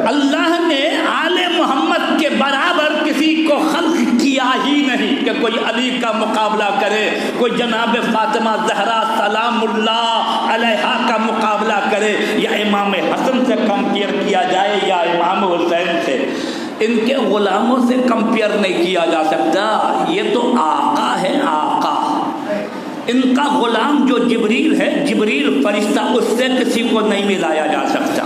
اللہ نے آل محمد کے برابر کسی کو خلق کیا ہی نہیں کہ کوئی علی کا مقابلہ کرے، کوئی جناب فاطمہ زہرا سلام اللہ علیہا کا مقابلہ کرے، یا امام حسن سے کمپیئر کیا جائے یا امام حسین سے۔ ان کے غلاموں سے کمپیئر نہیں کیا جا سکتا، یہ تو آقا ہے آقا۔ ان کا غلام جو جبریل ہے، جبریل فرشتہ، اس سے کسی کو نہیں ملایا جا سکتا۔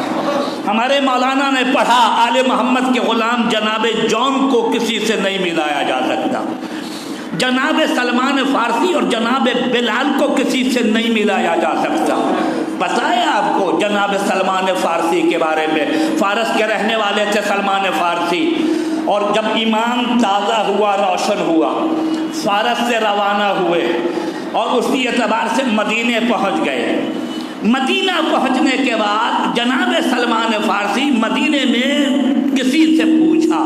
ہمارے مولانا نے پڑھا آل محمد کے غلام جناب جون کو کسی سے نہیں ملایا جا سکتا، جناب سلمان فارسی اور جناب بلال کو کسی سے نہیں ملایا جا سکتا۔ پتہ ہے آپ کو جناب سلمان فارسی کے بارے میں؟ فارس کے رہنے والے تھے سلمان فارسی، اور جب ایمان تازہ ہوا، روشن ہوا، فارس سے روانہ ہوئے اور اسی اعتبار سے مدینے پہنچ گئے۔ مدینہ پہنچنے کے بعد جناب سلمان فارسی مدینے میں کسی سے پوچھا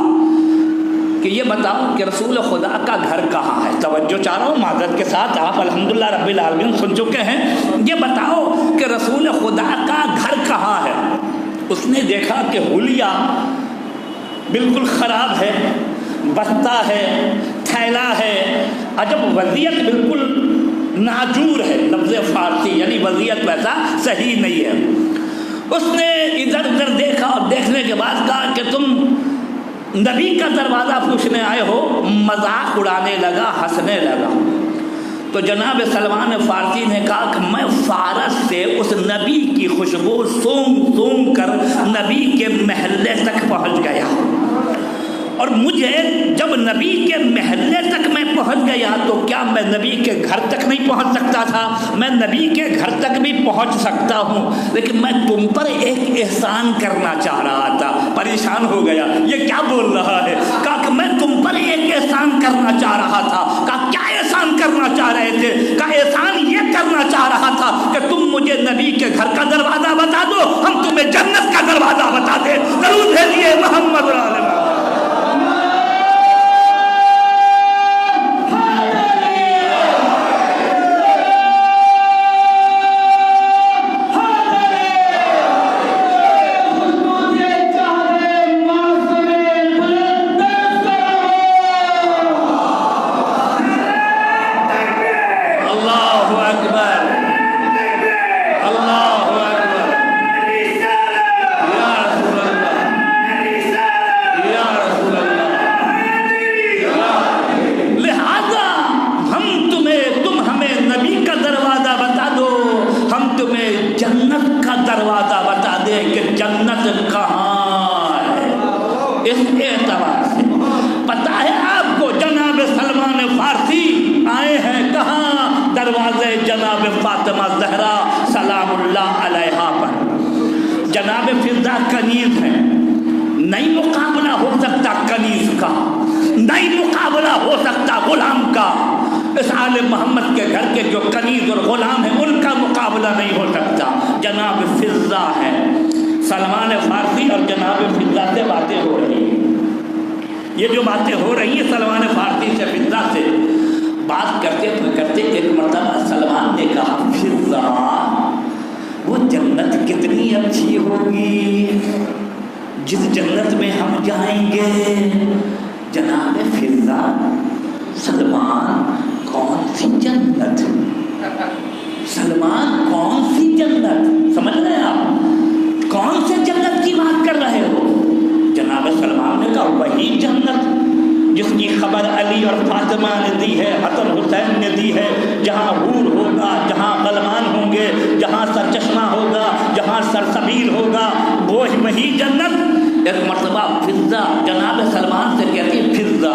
کہ یہ بتاؤ کہ رسول خدا کا گھر کہاں ہے؟ توجہ چاہ رہا ہوں معذرت کے ساتھ، آپ الحمدللہ رب العالمین سن چکے ہیں۔ یہ بتاؤ کہ رسول خدا کا گھر کہاں ہے؟ اس نے دیکھا کہ حلیہ بالکل خراب ہے، بستہ ہے، تھیلا ہے، عجب وضعیت بالکل ناجور ہے، لفظ فارسی یعنی وضعیت ویسا صحیح نہیں ہے۔ اس نے ادھر ادھر دیکھا اور دیکھنے کے بعد کہا کہ تم نبی کا دروازہ پوچھنے آئے ہو؟ مذاق اڑانے لگا، ہنسنے لگا۔ تو جناب سلمان فارسی نے کہا کہ میں فارس سے اس نبی کی خوشبو سونگ سونگ کر نبی کے محلے تک پہنچ گیا، اور مجھے جب نبی کے محلے تک میں پہنچ گیا تو کیا میں نبی کے گھر تک نہیں پہنچ سکتا تھا؟ میں نبی کے گھر تک بھی پہنچ سکتا ہوں، لیکن میں تم پر ایک احسان کرنا چاہ رہا تھا۔ پریشان ہو گیا، یہ کیا بول رہا ہے؟ کہا کہ میں تم پر ایک احسان کرنا چاہ رہا تھا۔ کہا کیا احسان کرنا چاہ رہے تھے؟ کہا احسان یہ کرنا چاہ رہا تھا کہ تم مجھے نبی کے گھر کا دروازہ بتا دو، ہم تمہیں جنت کا دروازہ بتا دیں۔ ضرور بھیجیے محمد عالم۔ فاطمہ زہرا سلام اللہ علیہا پر جناب فضا کنیز ہے، نہیں مقابلہ ہو سکتا کنیز کا، نہیں مقابلہ ہو سکتا غلام کا۔ اس آل محمد کے گھر کے جو کنیز اور غلام ہیں ان کا مقابلہ نہیں ہو سکتا۔ جناب فضا ہے، سلمان فارسی اور جناب فضا سے باتیں ہو رہی ہیں۔ یہ جو باتیں ہو رہی ہیں سلمان فارسی سے فضا سے بات کرتے کرتے ایک مرتبہ سلمان نے کہا فضا وہ جنت کتنی اچھی ہوگی جس جنت میں ہم جائیں گے۔ جناب فضا سلمان کون سی جنت؟ سلمان کون سی جنت؟ سمجھ رہے ہیں آپ کون سے جنت کی بات کر رہے ہو؟ جناب سلمان نے کہا وہی جنت جس کی خبر علی اور فاطمہ نے دی ہے، حسن حسین نے دی ہے، جہاں حور ہوگا، جہاں غلمان ہوں گے، جہاں سرچشمہ ہوگا، جہاں سرسبیل ہوگا، وہی جنت۔ ایک مرتبہ فضا جناب سلمان سے کہتی فضا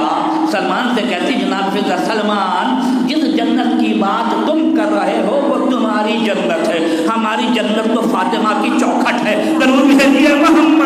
سلمان سے کہتی جناب فضا سلمان جس جنت کی بات تم کر رہے ہو وہ تمہاری جنت ہے، ہماری جنت تو فاطمہ کی چوکھٹ ہے۔ ضرور بھیجیے محمد